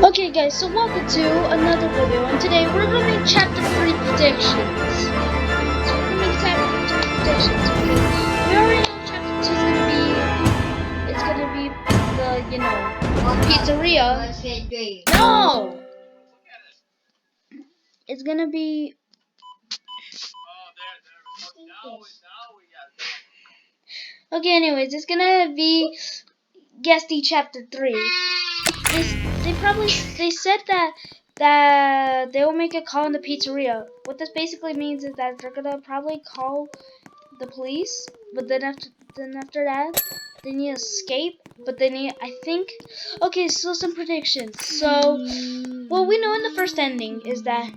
Okay guys, so welcome to another video, and today we're going to make chapter 3 predictions. So we're going to make chapter 3 predictions, okay? We already know chapter 2 is going to be, it's going to be the, pizzeria. No! It's going to be, okay, anyways, it's going to be Guesty chapter 3. They said that they will make a call in the pizzeria. What this basically means is that they're gonna probably call the police, but then after that they need to escape. But they need, I think. Okay, so some predictions. So what we know in the first ending is that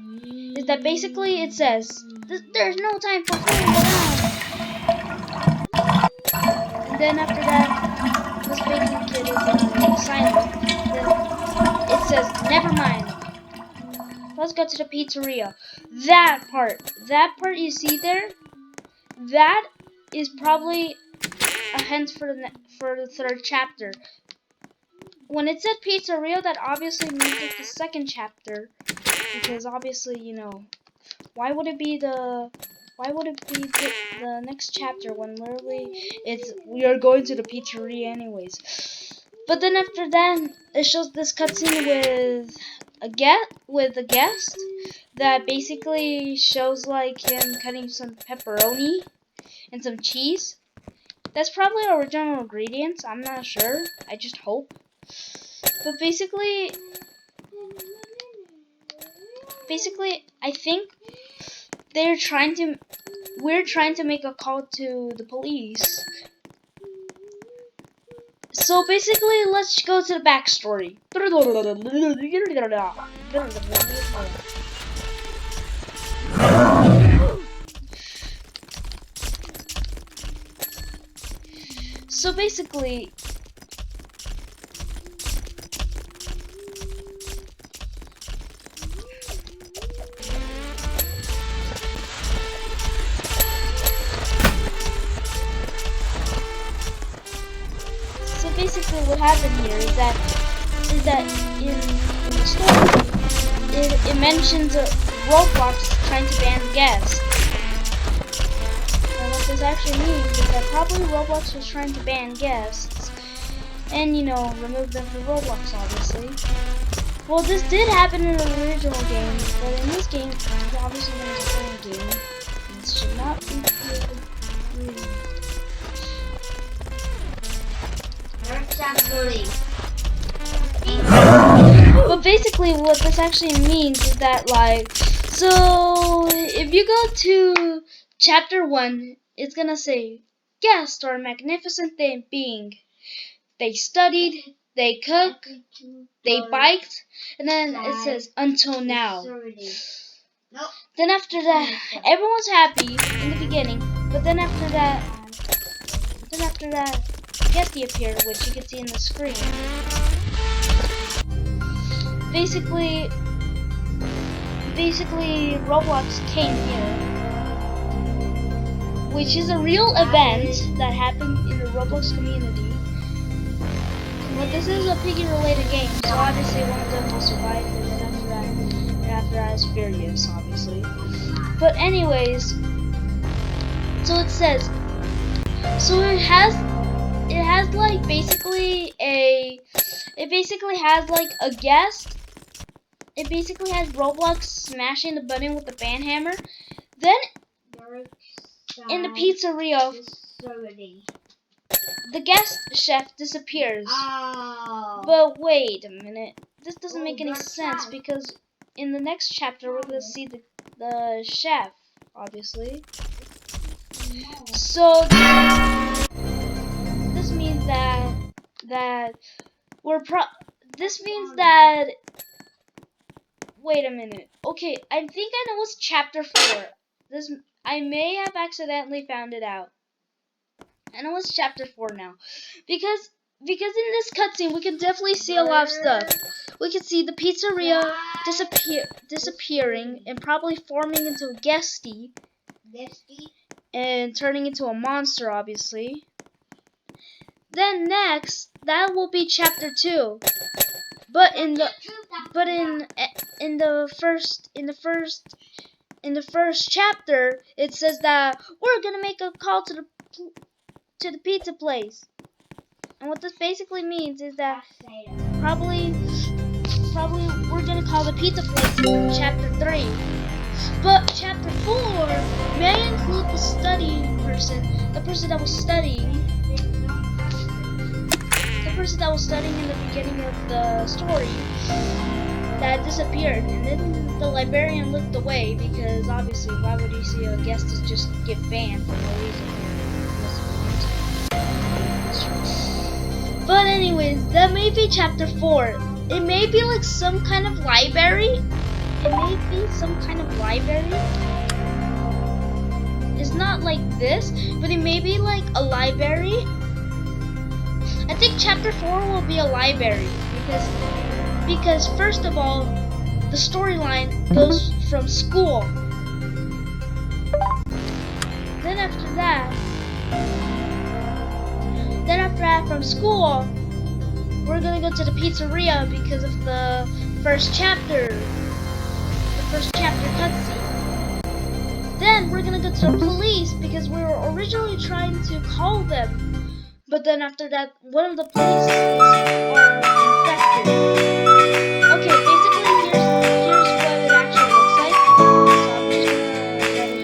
basically it says there's no time for fooling around. And then after that, this baking kid is silent. Then it says, never mind. Let's go to the pizzeria. That part you see there, that is probably a hint for the third chapter. When it said pizzeria, that obviously means it's the second chapter, because obviously, you know, why would it be the next chapter when literally we are going to the pizzeria anyways. But then after that, it shows this cutscene with a guest that basically shows like him cutting some pepperoni and some cheese. That's probably original ingredients. I'm not sure. I just hope. But basically, I think we're trying to make a call to the police. So basically, let's go to the backstory. So basically, what happened here is that in the story it mentions Roblox trying to ban guests. And what this actually means is that probably Roblox was trying to ban guests and, you know, remove them from Roblox, obviously. Well, this did happen in the original game, but in this game, obviously there's a playing game. This should not be created. But basically what this actually means is that, like, so if you go to chapter 1, it's gonna say guests are a magnificent being. They studied, they cooked, they biked, and then it says until now. Then after that, everyone's happy in the beginning, but then after that Guesty appeared, which you can see in the screen. Basically Roblox came here, which is a real event that happened in the Roblox community. But this is a piggy related game, so obviously one of them will survive, and after that is Furious, obviously. But anyways, so it says, so it has like it basically has like a guest. It basically has Roblox smashing the button with the ban hammer. Then in the pizzeria, the guest chef disappears. But wait a minute, this doesn't make any sense, because in the next chapter we're gonna see the chef, obviously. So this means that wait a minute. Okay, I think I know it's chapter 4. I may have accidentally found it out. I know it's chapter 4 now, because in this cutscene we can definitely see a lot of stuff. We can see the pizzeria disappearing and probably forming into a Guesty and turning into a monster, obviously. Then next, that will be chapter 2. But in the first chapter, it says that we're gonna make a call to the pizza place. And what this basically means is that probably we're gonna call the pizza place in chapter 3. But chapter 4 may include the studying person, the person that was studying in the beginning of the story that disappeared, and then the librarian looked away because obviously why would you see a guest just get banned for no reason? But anyways, that may be chapter 4. It may be like some kind of library. It's not like this, but it may be like a library. I think chapter 4 will be a library because first of all, the storyline goes from school. Then after that, from school, we're gonna go to the pizzeria because of the first chapter cutscene. Then we're gonna go to the police because we were originally trying to call them. But then after that, one of the police are infected. Okay, basically here's what it actually looks like. So I'm just gonna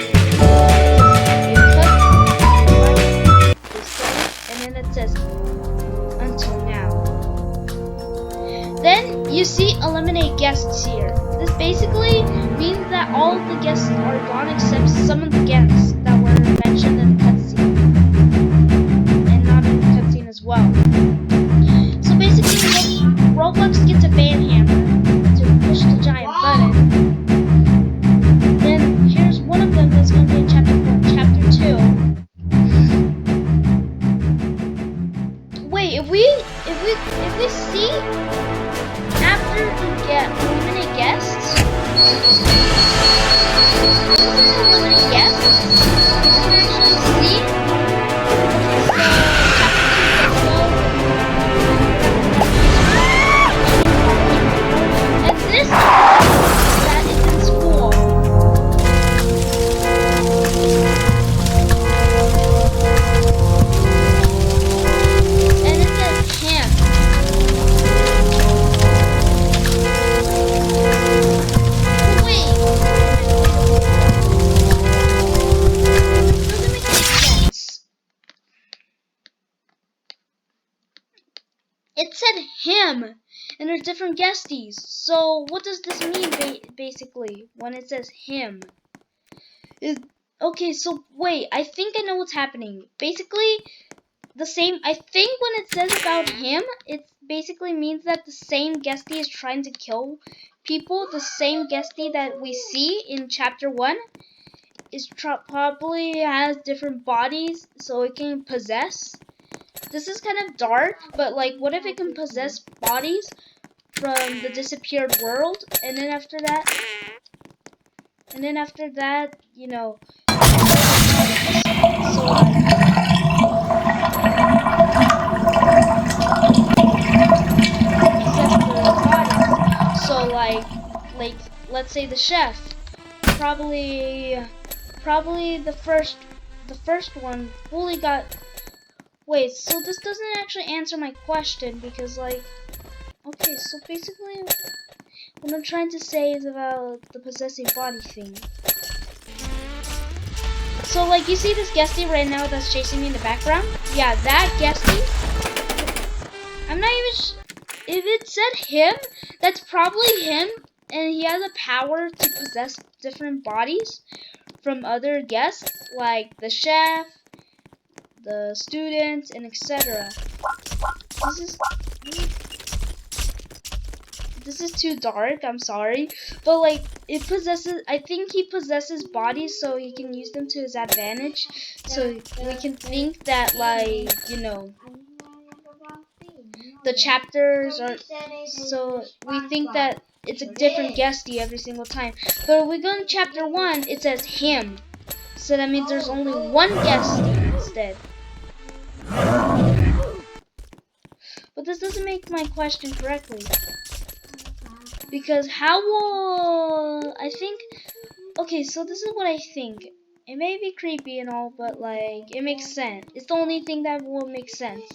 and then it says until now. Then you see eliminate guests here. This basically means that all of the guests are gone except some of the guests that were mentioned in the cutscene. As well. So basically, Roblox gets a ban hammer to push the giant button. Then here's one of them that's going to be in chapter 4, chapter 2. Wait, if we see after we get eliminate guests, we can actually see. That is in school. And it says camp. Wait. Doesn't make any sense. It said him. And there's different guesties. So what does this mean basically when it says him? Okay, so wait, I think I know what's happening. Basically, I think when it says about him, it basically means that the same guestie is trying to kill people. The same guestie that we see in chapter 1 is probably has different bodies so it can possess. This is kind of dark, but like, what if it can possess bodies from the disappeared world, and then after that, you know, so like let's say the chef, probably the first one fully got. Wait, so this doesn't actually answer my question because like. Okay, so basically, what I'm trying to say is about the possessing body thing. So, like, you see this guestie right now that's chasing me in the background? Yeah, that guestie. I'm not even if it said him, that's probably him, and he has a power to possess different bodies from other guests, like the chef, the students, and etc. This is too dark, I'm sorry. But like, I think he possesses bodies so he can use them to his advantage. So we can think that, like, you know, the chapters are, so we think that it's a different guestie every single time. But if we go in chapter 1, it says him. So that means there's only one guestie instead. But this doesn't make my question correctly. Because how will I think? Okay, so this is what I think. It may be creepy and all, but like it makes sense. It's the only thing that will make sense.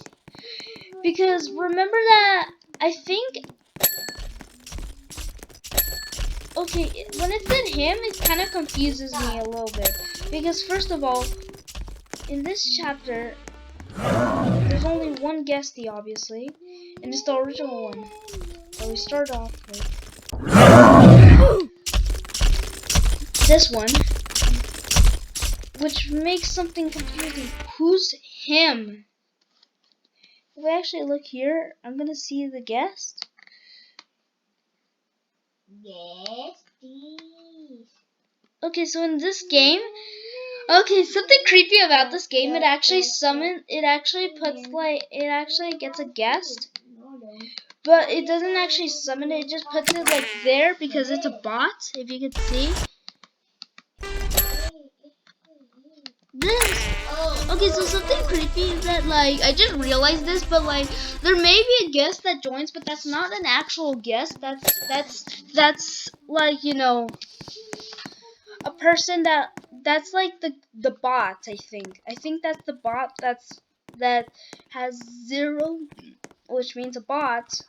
Because remember that I think. Okay, when it said him, it kind of confuses me a little bit. Because first of all, in this chapter, there's only one Guesty, obviously, and it's the original one that we start off with. This one, which makes something confusing. Who's him? If I actually look here, I'm gonna see the guest. Okay, so in this game, okay, something creepy about this game, it actually gets a guest, but it doesn't actually summon it, it just puts it like there because it's a bot, if you can see. This, okay, so something creepy is that, like, I just realized this, but like, there may be a guest that joins, but that's not an actual guest, that's like, you know, a person that's like the bot. I think that's the bot that has 0, which means a bot,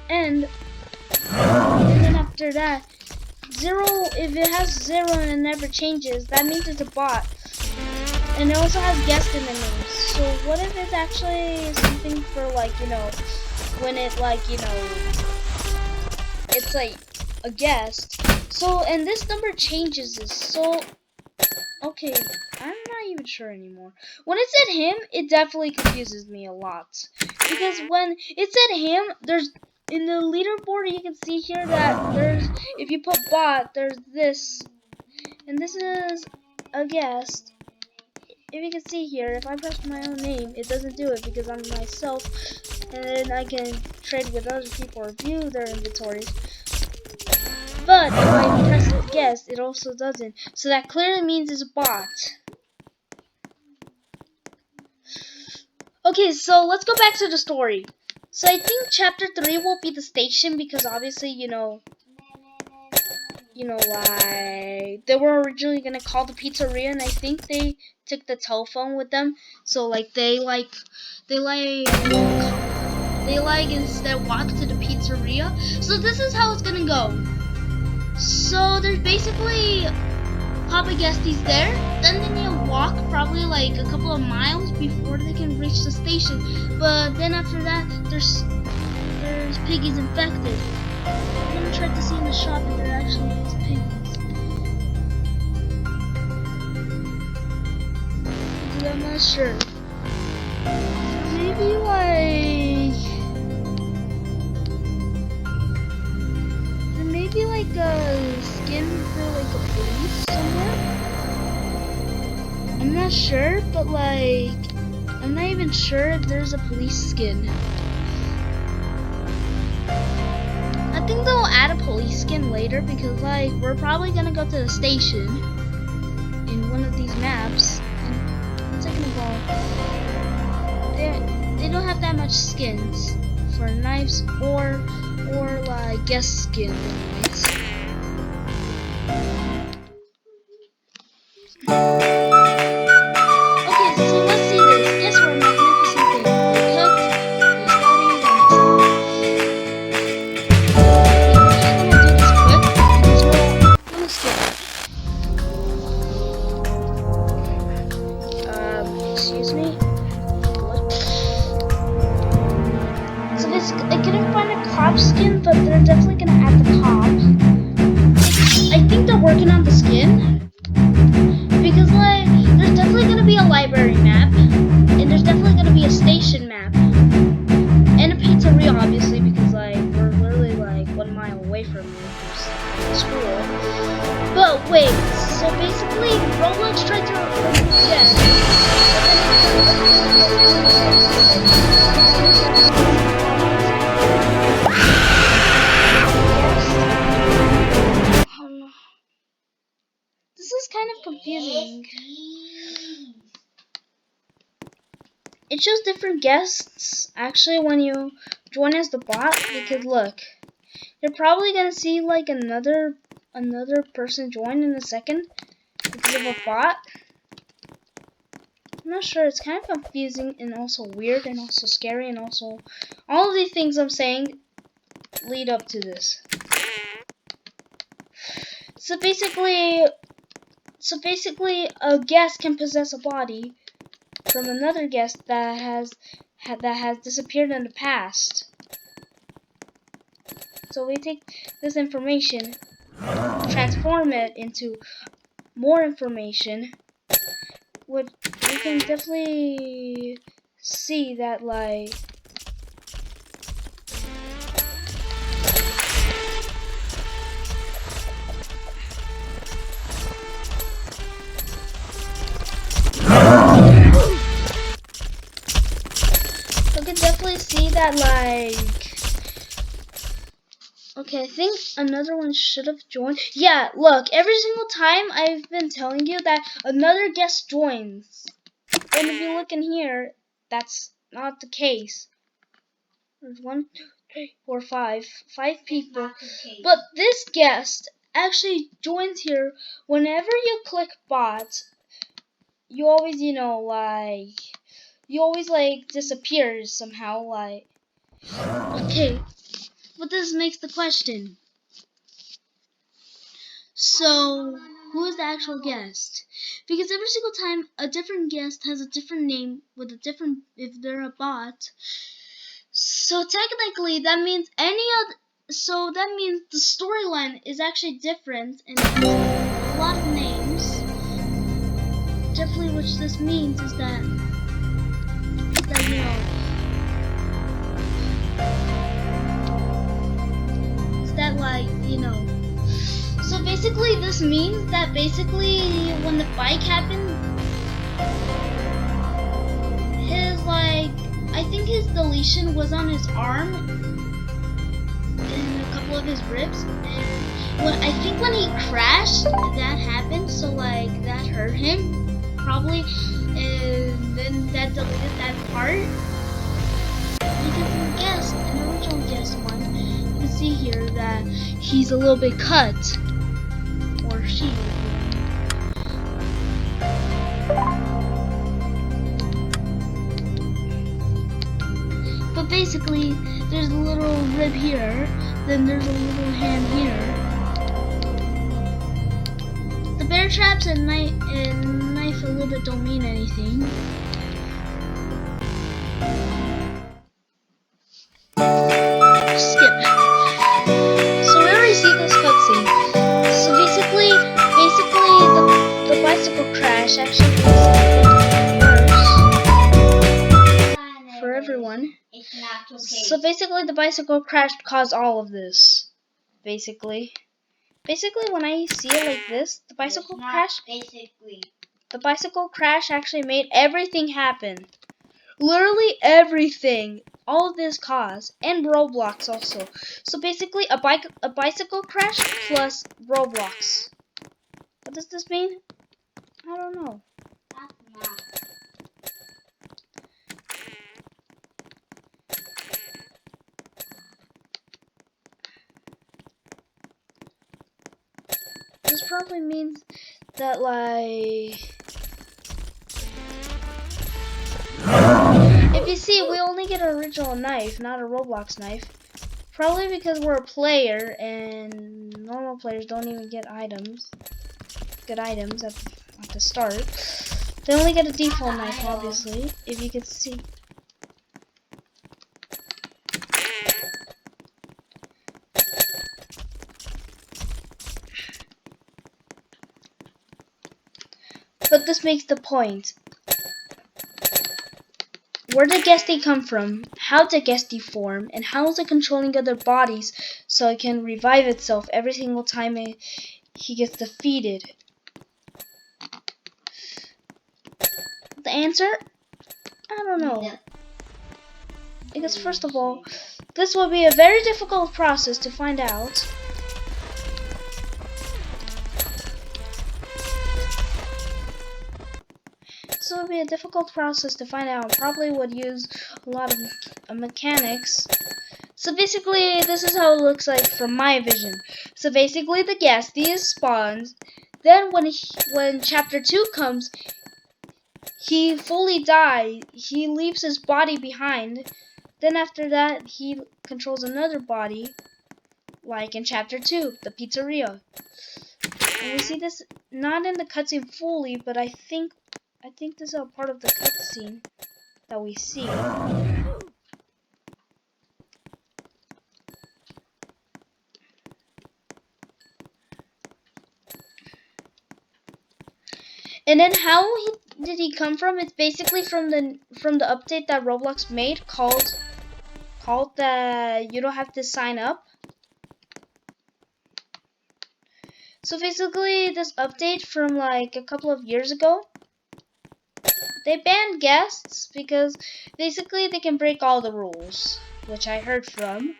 and then after that 0, if it has 0 and it never changes, that means it's a bot, and it also has guest in the name. So what if it's actually something for, like, you know, when it, like, you know, it's like a guest. So, and this number changes this. So, okay, I'm not even sure anymore. When it said him, it definitely confuses me a lot. Because when it said him, there's, in the leaderboard, you can see here that there's, if you put bot, there's this. And this is a guest. If you can see here, if I press my own name, it doesn't do it because I'm myself. And then I can trade with other people or view their inventories. But if I press guest, it also doesn't. So that clearly means it's a bot. Okay, so let's go back to the story. So I think chapter 3 will be the station because obviously, you know, like, they were originally gonna call the pizzeria, and I think they took the telephone with them. So like they instead walk to the pizzeria. So this is how it's gonna go. So there's basically Papa Guesty's there, then they need to walk probably like a couple of miles before they can reach the station. But then after that, there's piggies infected. I'm gonna try to see in the shop if there actually is piggies. Because I'm not sure. Maybe like a skin for like a police somewhere. I'm not sure, but like I'm not even sure if there's a police skin. I think they'll add a police skin later because like we're probably gonna go to the station in one of these maps. And second of all, they don't have that much skins for knives or like guest skins anyways. Okay, so let's see this. Guess what a magnificent thing. They cooked, they studied, and I'm gonna do this quick because we'll skip. Excuse me. So this, I couldn't find a cop skin, but they're definitely gonna add the cop. I think they're working on the skin. Because, like, there's definitely going to be a library map, and there's definitely going to be a station map, and a pizzeria, obviously, because, like, we're literally, like, 1 mile away from school. But, wait, so basically, Roblox tried to guess. This is kind of confusing. It shows different guests actually when you join as the bot, because look, You're probably gonna see like another person join in a second because of a bot. I'm not sure. It's kind of confusing and also weird and also scary and also all of these things I'm saying lead up to this. So basically, a guest can possess a body from another guest that has disappeared in the past. So we take this information, transform it into more information. We can definitely see that like okay, I think another one should have joined. Yeah, look, every single time I've been telling you that another guest joins. And if you look in here, that's not the case. There's 1, 2, 3, 4, 5 people. But this guest actually joins here whenever you click bot. You always, you always like disappears somehow, like. Okay, but this makes the question. So, who is the actual guest? Because every single time a different guest has a different name with a different, if they're a bot. So technically that means that means the storyline is actually different and has a lot of names. Definitely which this means is that so basically this means that basically when the bike happened, I think his deletion was on his arm and a couple of his ribs, and I think when he crashed that happened, so like that hurt him probably, and then that deleted that part. Because in the original guest one, you can see here that he's a little bit cut, or she. But basically, there's a little rib here, then there's a little hand here. The bear traps and knife a little bit don't mean anything. Skip. So we already see this cutscene. So basically the bicycle crash actually makes it worse for everyone. So basically the bicycle crash caused all of this. Basically when I see it like this, the bicycle crash actually made everything happen. Literally everything. All of this cause, and Roblox also. So basically a bicycle crash plus Roblox. What does this mean? I don't know. This probably means that like if you see, we only get an original knife, not a Roblox knife. Probably because we're a player and normal players don't even get good items at the start. They only get a default knife, obviously, if you could see. But this makes the point. Where did Guesty come from? How did Guesty form? And how is it controlling other bodies so it can revive itself every single time he gets defeated? The answer? I don't know. Because first of all, this will be a very difficult process to find out. This will be a difficult process to find out. Probably would use a lot of mechanics So basically, this is how it looks like from my vision. So basically, the Guesty spawns. Then when chapter 2 comes, he fully dies. He leaves his body behind. Then after that, he controls another body, like in chapter 2, the pizzeria. And we see this not in the cutscene fully, but I think this is a part of the cutscene that we see. And then did he come from? It's basically from the update that Roblox made called the you don't have to sign up. So basically, this update from like a couple of years ago, they banned guests because basically they can break all the rules, which I heard from.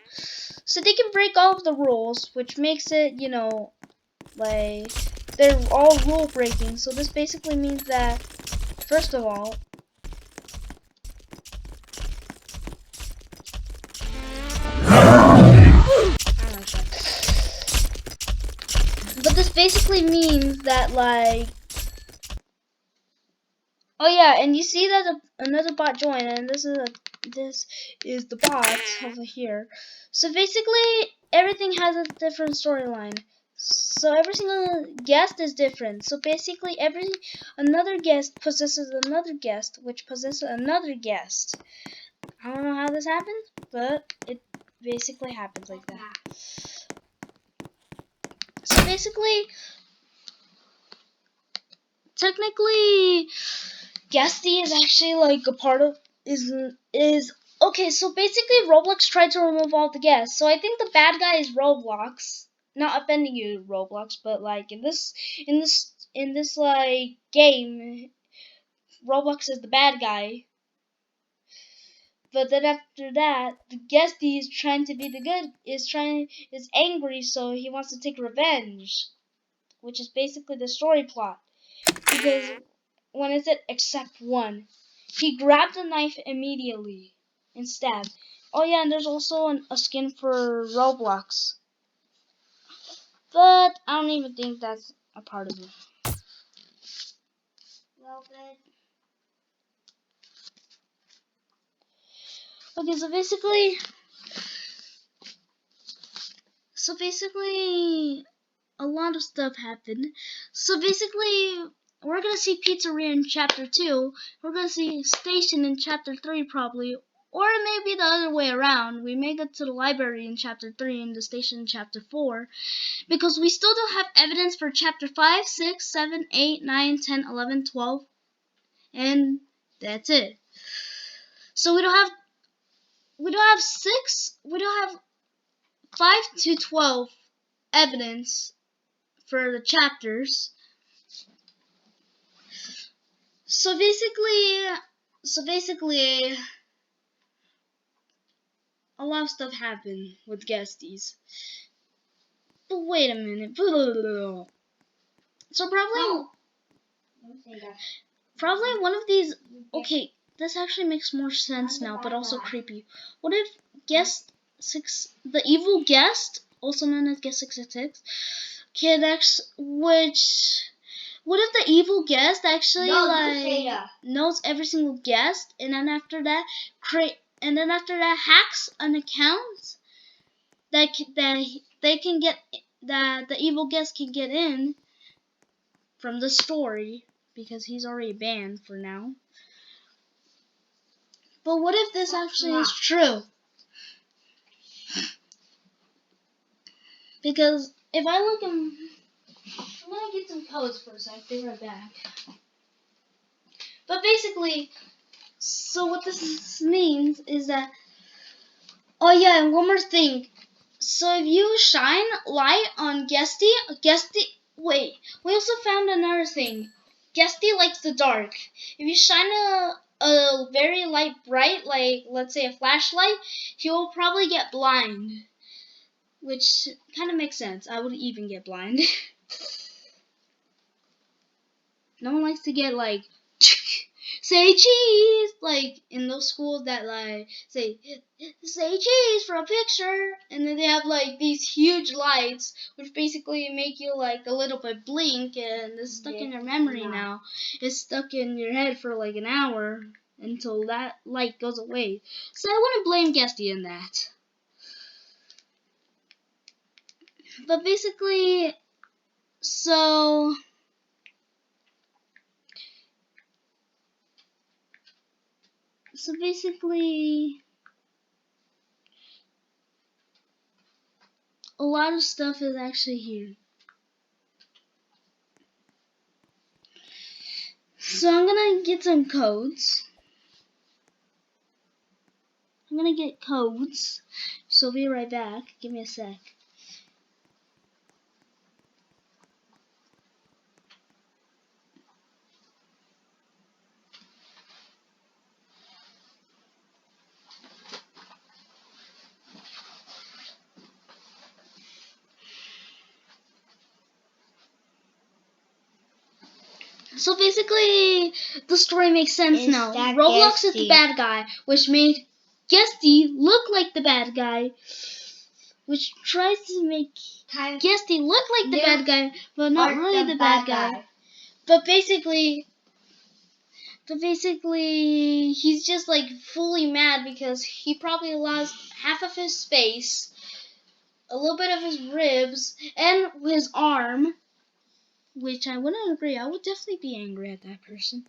So they can break all of the rules, which makes it, you know, like they're all rule breaking. So this basically means that, first of all, but this basically means that, like, oh yeah, and you see that another bot joined, and this is the bot over here. So basically, everything has a different storyline. So every single guest is different. So basically, another guest possesses another guest, which possesses another guest. I don't know how this happens, but it basically happens like that. So basically, technically, Guesty is actually like a part of is okay. So basically, Roblox tried to remove all the guests. So I think the bad guy is Roblox. Not offending you, Roblox, but like in this like game, Roblox is the bad guy. But then after that, the Guesty is trying to be the good. Is angry, so he wants to take revenge, which is basically the story plot. Because when it said except one, he grabbed a knife immediately and stabbed. Oh yeah, and there's also a skin for Roblox. But I don't even think that's a part of it. Well, okay, so basically, a lot of stuff happened. So basically, we're gonna see Pizzeria in Chapter 2. We're gonna see Station in Chapter 3 probably. Or it may be the other way around. We may get to the library in Chapter 3 and the station in Chapter 4. Because we still don't have evidence for Chapter 5, 6, 7, 8, 9, 10, 11, 12. And that's it. So we don't have 5 to 12 evidence for the chapters. So basically, a lot of stuff happened with Guesties. But wait a minute. So probably one of these. Okay, this actually makes more sense now, but also creepy. What if the evil guest, also known as Guest 666, what if the evil guest actually knows every single guest, and then after that hacks an account that they can get that the evil guest can get in from the story because he's already banned for now. But what if this actually is true? Because if I look I'm gonna get some codes for a sec, be right back. But basically, so what this means is that, oh yeah, and one more thing. So if you shine light on Guesty, wait, we also found another thing. Guesty likes the dark. If you shine a very light bright, like let's say a flashlight, he will probably get blind. Which kind of makes sense. I would even get blind. No one likes to get like say cheese, like in those schools that like say cheese for a picture, and then they have like these huge lights which basically make you like a little bit blink, and it's stuck in your memory now. It's stuck in your head for like an hour until that light goes away. So I wouldn't blame Guesty in that. But basically, so basically, a lot of stuff is actually here. So I'm gonna get some codes. I'm gonna get codes. So I'll be right back. Give me a sec. So basically, the story makes sense now. Roblox is the bad guy, which made Guesty look like the bad guy, which tries to make Guesty look like the bad guy, but not really the bad guy. But basically, he's just like fully mad because he probably lost half of his face, a little bit of his ribs, and his arm. Which I wouldn't agree. I would definitely be angry at that person.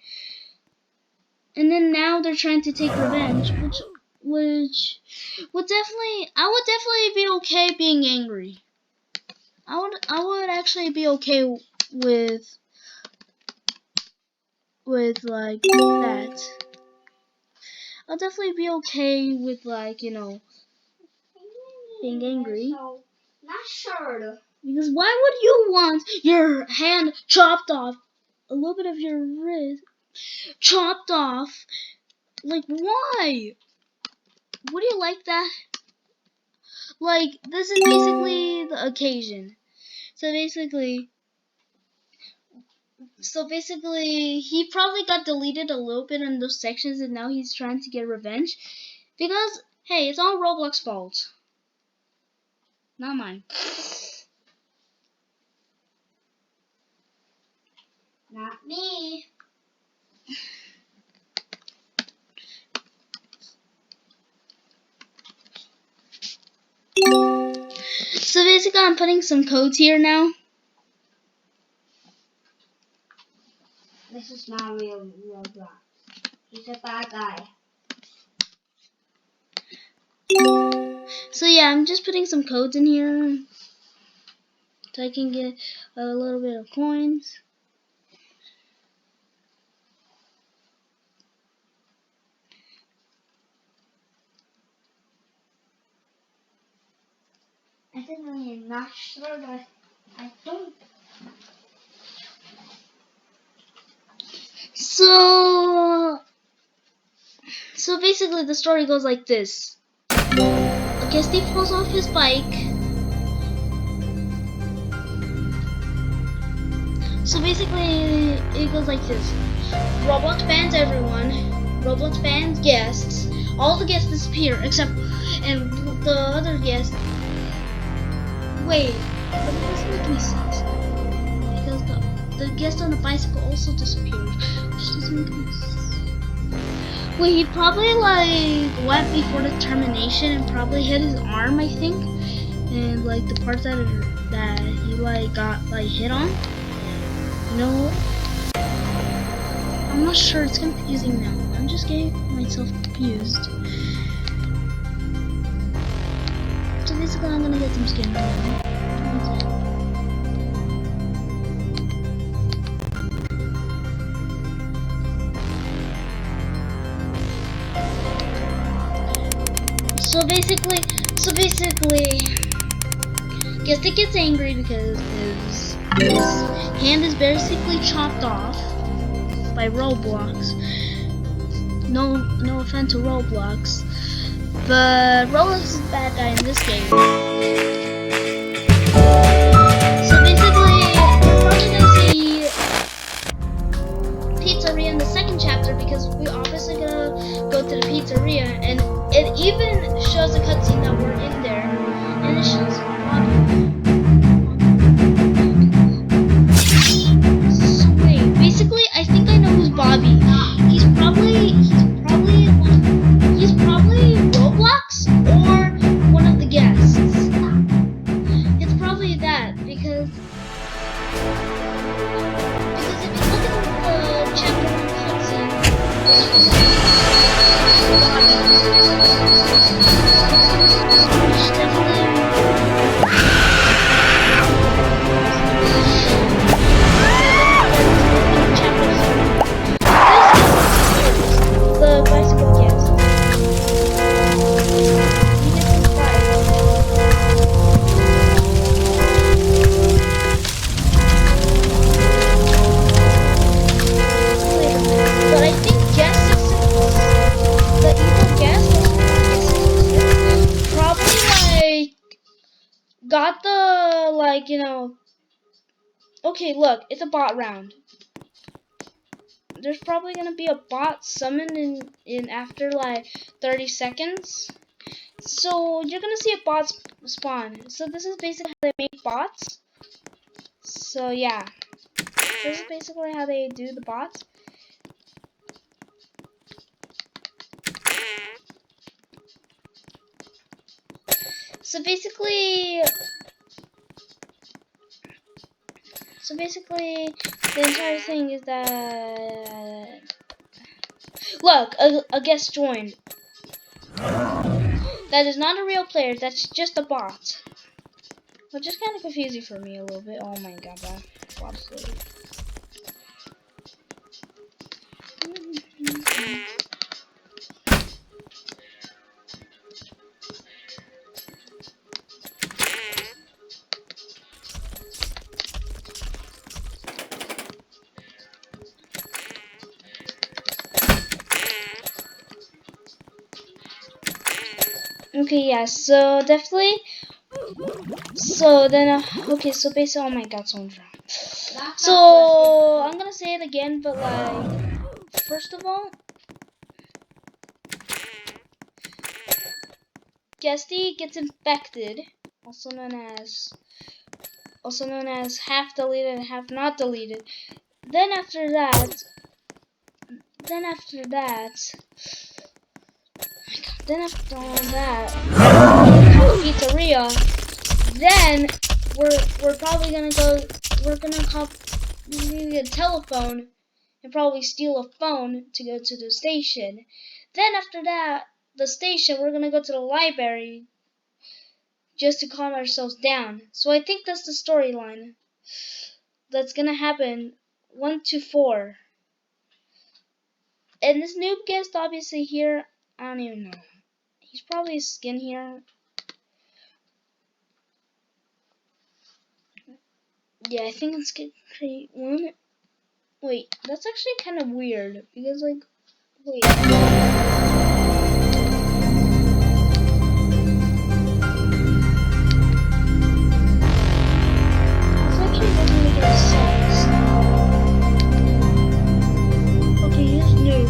And then now they're trying to take revenge, which would definitely, I would definitely be okay being angry. I would actually be okay with like that. I'll definitely be okay with like, you know, being angry. Not sure. Because why would you want your hand chopped off, a little bit of your wrist chopped off? Like, why? Would you like that? Like, this is basically the occasion. So basically, he probably got deleted a little bit in those sections, and now he's trying to get revenge. Because, hey, it's all Roblox's fault. Not mine. Not me. So basically, I'm putting some codes here now. This is not real Roblox. He's a bad guy. So yeah, I'm just putting some codes in here so I can get a little bit of coins. I think I'm not sure, but I don't. So basically the story goes like this. Guesty falls off his bike. So basically it goes like this. Roblox bans everyone. Roblox bans guests. All the guests disappear except, and the other guest. Wait, but it doesn't make any sense. Because the guest on the bicycle also disappeared. Which doesn't make any sense. Wait, he probably like went before the termination and probably hit his arm, I think. And like the part that he like got like hit on. You know, I'm not sure, it's confusing now. I'm just getting myself confused. So basically I'm gonna get some skin now. So basically, Guesty gets angry because his hand is basically chopped off by Roblox. No offense to Roblox, but Roblox is a bad guy in this game. So basically, we're probably gonna see Pizzeria in the second chapter because pizzeria, and it even shows a cutscene that we're in there, and it shows So wait, basically, I think I know who's Bobby. He's probably Roblox or one of the guests. It's probably that because if you look at the chapter 1 cutscene, which definitely the bicycle guest. He gets his bike. Wait a minute, but I think guest 666, the evil guest, probably like got the okay, look, it's a bot round. There's probably gonna be a bot summoned in after like 30 seconds. So you're gonna see a bot spawn. So this is basically how they make bots. So yeah, this is basically how they do the bots. So basically, the entire thing is that look, a guest joined. That is not a real player. That's just a bot. Which is kind of confusing for me a little bit. Oh my god, that bot's silly. Okay, yeah, so definitely. So then, okay, so basically, oh my god, someone's wrong. So I'm gonna say it again, but like, first of all, Guesty gets infected, also known as half deleted and half not deleted. Then after that, pizzeria. Then we're probably gonna go. We're gonna call maybe a telephone and probably steal a phone to go to the station. Then after that, the station, we're gonna go to the library just to calm ourselves down. So I think that's the storyline that's gonna happen 1 to 4. And this noob guest obviously here, I don't even know. He's probably a skin here. Yeah, I think it's gonna create one. Wait, that's actually kind of weird because like, wait. This actually doesn't make any sense. Okay, he's new.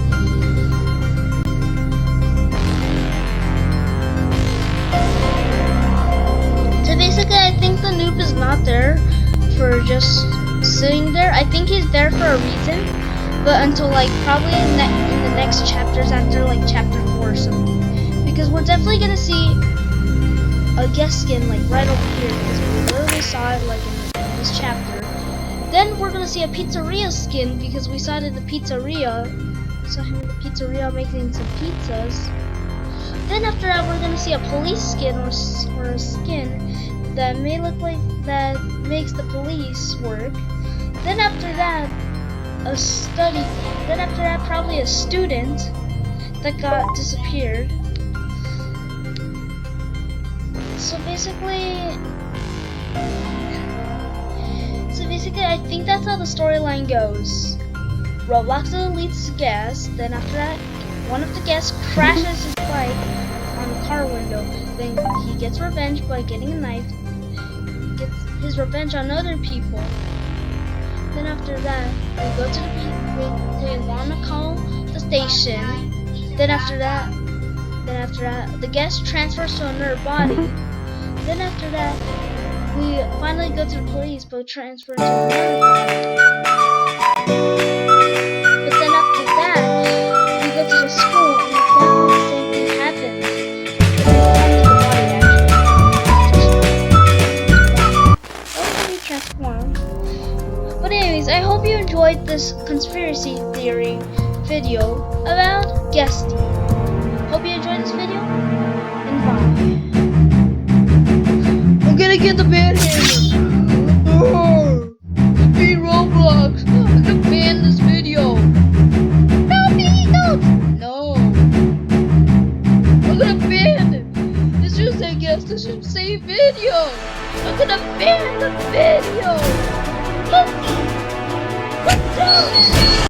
So basically, I think the noob is not there for just sitting there. I think he's there for a reason, but until like probably in the next chapters after like chapter 4 or something, because we're definitely gonna see a guest skin like right over here because we literally saw it like in this chapter. Then we're gonna see a pizzeria skin because we saw it in the pizzeria. We saw him in the pizzeria making some pizzas. Then after that, we're gonna see a police skin or a skin that may look like that makes the police work. Then after that, a study. Then after that, probably a student that got disappeared. So basically, I think that's how the storyline goes. Roblox deletes the guest. Then after that, one of the guests crashes his bike on a car window. Then he gets revenge by getting a knife. Gets his revenge on other people. Then after that, we go to the we want to call the station. Then after that, after that, the guest transfers to another body. Then after that, we finally go to the police, but transfer to another body. But then after that, we go to the school, and exactly the same thing happens. But this time to the body, actually. Transformed. But anyways, I hope you enjoyed this conspiracy theory video about Guesty. Hope you enjoyed this video, and bye. I'm gonna get the ban hammer. Speed Roblox. I'm gonna ban this video. No, please don't. No. I'm gonna ban it. This should say guest. This should say video. I'm gonna ban the video. What the?